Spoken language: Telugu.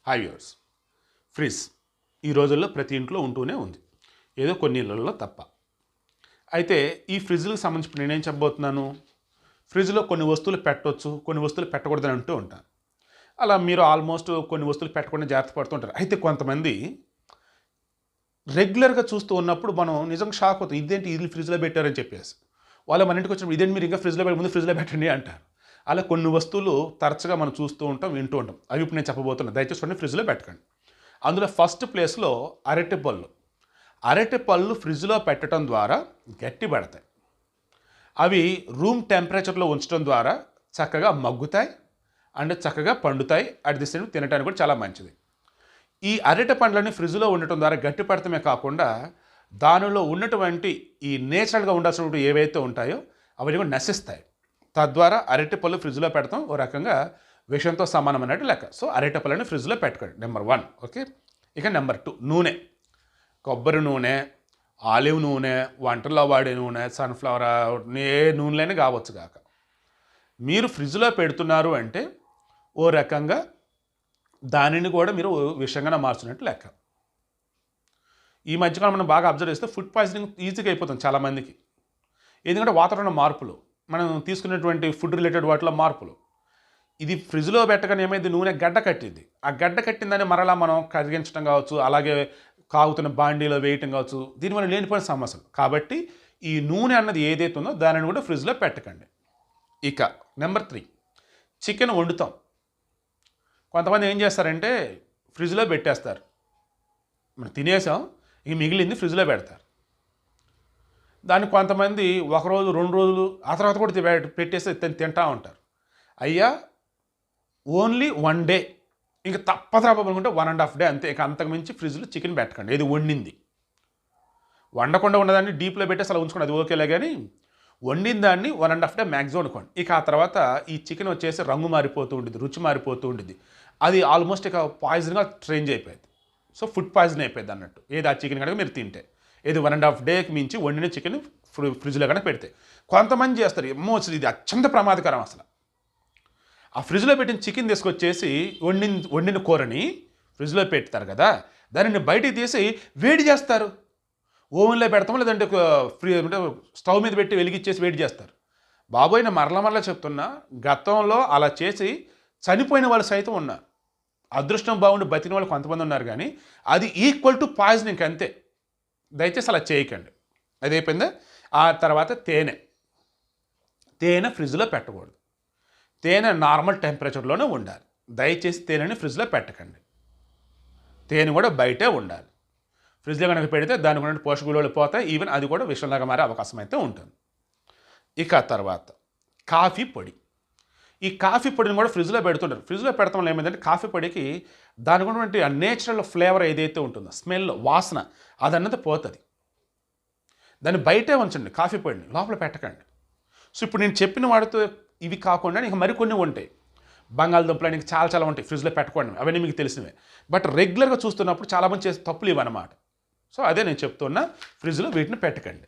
Hi viewers. ఫ్రిడ్జ్ ఈ రోజుల్లో ప్రతి ఇంట్లో ఉంటూనే ఉంది, ఏదో కొన్ని ఇళ్లలో తప్ప. అయితే ఈ ఫ్రిడ్జ్లకు సంబంధించి నేనేం చెప్పబోతున్నాను, ఫ్రిడ్జ్లో కొన్ని వస్తువులు పెట్టవచ్చు, కొన్ని వస్తువులు పెట్టకూడదని అంటూ ఉంటాను. అలా మీరు ఆల్మోస్ట్ కొన్ని వస్తువులు పెట్టకుండా జాగ్రత్త పడుతుంటారు. అయితే కొంతమంది రెగ్యులర్గా చూస్తూ ఉన్నప్పుడు మనం నిజంగా షాక్ అవుతాం, ఇదేంటి ఇది ఫ్రిడ్జ్లో పెట్టారని చెప్పేసి. వాళ్ళు మన ఇంటికి వచ్చినప్పుడు ఇదేంటి మీరు ఇంకా ఫ్రిడ్జ్లో పెట్టి ముందు ఫ్రిడ్జ్లో పెట్టండి అంటారు. అలా కొన్ని వస్తువులు తరచుగా మనం చూస్తూ ఉంటాం, వింటూ ఉంటాం. అవి ఇప్పుడు నేను చెప్పబోతున్నాను, దయచేసి కొన్ని ఫ్రిడ్జ్లో పెట్టకండి. అందులో ఫస్ట్ ప్లేస్లో అరటిపళ్ళు. అరటిపళ్ళు ఫ్రిడ్జ్లో పెట్టడం ద్వారా గట్టి పడతాయి. అవి రూమ్ టెంపరేచర్లో ఉంచడం ద్వారా చక్కగా మగ్గుతాయి అండ్ చక్కగా పండుతాయి. అట్ ది సేమ్ తినడానికి కూడా చాలా మంచిది. ఈ అరటి పండ్లని ఫ్రిడ్జ్లో ఉండటం ద్వారా గట్టి పడటమే కాకుండా దానిలో ఉన్నటువంటి ఈ నేచురల్గా ఉండాల్సినటువంటి ఏవైతే ఉంటాయో అవన్నీ కూడా నశిస్తాయి. తద్వారా అరటిపళ్ళు ఫ్రిడ్జ్లో పెడతాం ఓ రకంగా విషంతో సమానం అన్నట్టు లెక్క. సో అరటిపళ్ళని ఫ్రిడ్జ్లో పెట్టుకోండి, నెంబర్ 1. ఓకే, ఇక నెంబర్ 2, నూనె. కొబ్బరి నూనె, ఆలివ్ నూనె, వంటల్లో వాడే నూనె, సన్ఫ్లవర్, ఏ నూనెలైనా కావచ్చు కాక మీరు ఫ్రిడ్జ్లో పెడుతున్నారు అంటే ఓ రకంగా దానిని కూడా మీరు విషంగానే మార్చున్నట్టు లెక్క. ఈ మధ్యకాలం మనం బాగా అబ్జర్వ్ చేస్తే ఫుడ్ పాయిజనింగ్ ఈజీగా అయిపోతుంది చాలామందికి. ఎందుకంటే వాతావరణ మార్పులు, మనం తీసుకునేటువంటి ఫుడ్ రిలేటెడ్ వాటిలో మార్పులు. ఇది ఫ్రిడ్జ్లో పెట్టగానే ఏమైంది, నూనె గడ్డ కట్టింది. ఆ గడ్డ కట్టిందని మరలా మనం కరిగించడం కావచ్చు, అలాగే కాగుతున్న బాండీలో వేయటం కావచ్చు, దీనివల్ల లేనిపోయిన సమస్యలు. కాబట్టి ఈ నూనె అన్నది ఏదైతే ఉందో దానిని కూడా ఫ్రిడ్జ్లో పెట్టకండి. ఇక నెంబర్ 3, చికెన్ వండుతాం. కొంతమంది ఏం చేస్తారంటే ఫ్రిడ్జ్లో పెట్టేస్తారు, మనం తినేసాం ఇక మిగిలింది ఫ్రిడ్జ్లో పెడతారు. దాన్ని కొంతమంది ఒకరోజు 2 రోజులు ఆ తర్వాత కూడా పెట్టేసి తింటూ ఉంటారు. అయ్యా, ఓన్లీ 1 డే, ఇంకా తప్పదనుకుంటే 1.5 డే అంతే. ఇక అంతకుమించి ఫ్రిడ్జ్లో చికెన్ పెట్టకండి. ఇది వండింది, వండకుండా ఉన్నదాన్ని డీప్లో పెట్టేసి అలా ఉంచుకోండి, అది ఓకేలే. కానీ వండిన దాన్ని 1.5 డే మ్యాక్సిమం అనుకోండి. ఇక ఆ తర్వాత ఈ చికెన్ వచ్చేసి రంగు మారిపోతూ ఉంటుంది, రుచి మారిపోతూ ఉంటుంది. అది ఆల్మోస్ట్ ఇక పాయిజన్గా చేంజ్ అయిపోయింది. సో ఫుడ్ పాయిజన్ అయిపోయింది అన్నట్టు. ఏది ఆ చికెన్ కనుక మీరు తింటే, ఏది 1.5 డేకి మించి వండిన చికెన్ ఫ్రిడ్జ్లో కనుక పెడితే. కొంతమంది చేస్తారు, ఏమో అసలు ఇది అత్యంత ప్రమాదకరం. అసలు ఆ ఫ్రిడ్జ్లో పెట్టిన చికెన్ తీసుకొచ్చేసి వండిన కూరని ఫ్రిడ్జ్లో పెడతారు కదా, దానిని బయటికి తీసి వేడి చేస్తారు. ఓవెన్లో పెడతామో లేదంటే స్టవ్ మీద పెట్టి వెలిగించేసి వేడి చేస్తారు. బాబోయ్, నేను మరలా చెప్తున్నా, గతంలో అలా చేసి చనిపోయిన వాళ్ళు సైతం ఉన్నారు. అదృష్టం బాగుండి బతికిన వాళ్ళు కొంతమంది ఉన్నారు, కానీ అది ఈక్వల్ టు పాయిజనింగ్ అంతే. దయచేసి అలా చేయకండి. అది అయిపోయిందా? ఆ తర్వాత తేనె ఫ్రిడ్జ్లో పెట్టకూడదు. తేనె నార్మల్ టెంపరేచర్లోనే ఉండాలి. దయచేసి తేనెని ఫ్రిడ్జ్లో పెట్టకండి. తేనె కూడా బయటే ఉండాలి. ఫ్రిడ్జ్లో కనుక పెడితే దానికి ఉన్న పోషక విలువలు పోతాయి, ఈవెన్ అది కూడా విషంలాగా మారే అవకాశం అయితే ఉంటుంది. ఇక తర్వాత కాఫీ పొడి. ఈ కాఫీ పొడిని కూడా ఫ్రిడ్జ్లో పెడుతుంటారు. ఫ్రిడ్జ్లో పెడతాం వల్ల ఏమైందంటే కాఫీ పొడికి దానికి ఉన్నటువంటి ఆ నేచురల్ ఫ్లేవర్ ఏదైతే ఉంటుందో, స్మెల్, వాసన, అదన్నది పోతుంది. దాన్ని బయటే ఉంచండి, కాఫీ పొడిని లోపల పెట్టకండి. సో ఇప్పుడు నేను చెప్పిన వాటితో ఇవి కాకుండా ఇంకా మరికొన్ని ఉంటాయి. బంగాళదుంపలు నీకు చాలా ఉంటాయి ఫ్రిడ్జ్లో పెట్టుకోండి, అవన్నీ మీకు తెలిసినవే. బట్ రెగ్యులర్గా చూస్తున్నప్పుడు చాలామంది చేసే తప్పులు ఇవన్నమాట. సో అదే నేను చెప్తున్నా, ఫ్రిడ్జ్లో వీటిని పెట్టకండి.